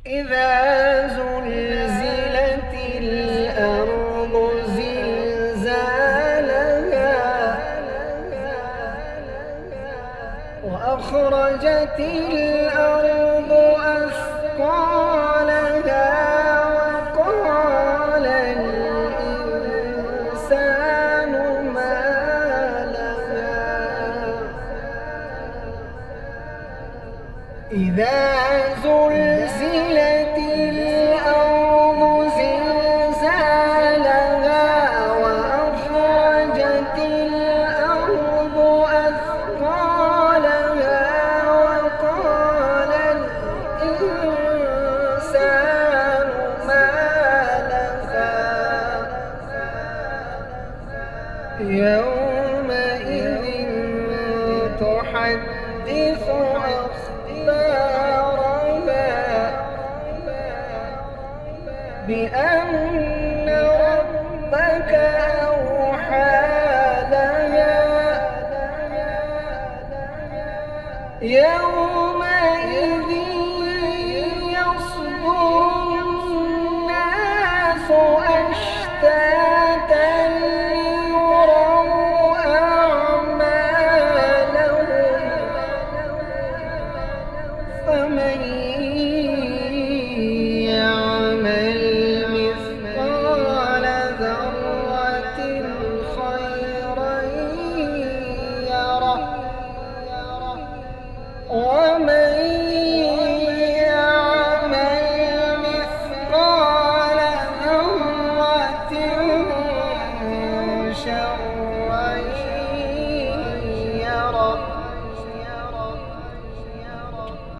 إذا زلزلت الأرض زلزالها وأخرجت الأرض أثقالها وقال الإنسان ما لها إذا زلزلت الأرض زلزالها وأخرجت الأرض أثقالها وقال الإنسان ما لها يومئذ تحدث بأن ربك أوحى لها يومئذ يصدر الناس أشتاتا ليروا أعمالهم فمن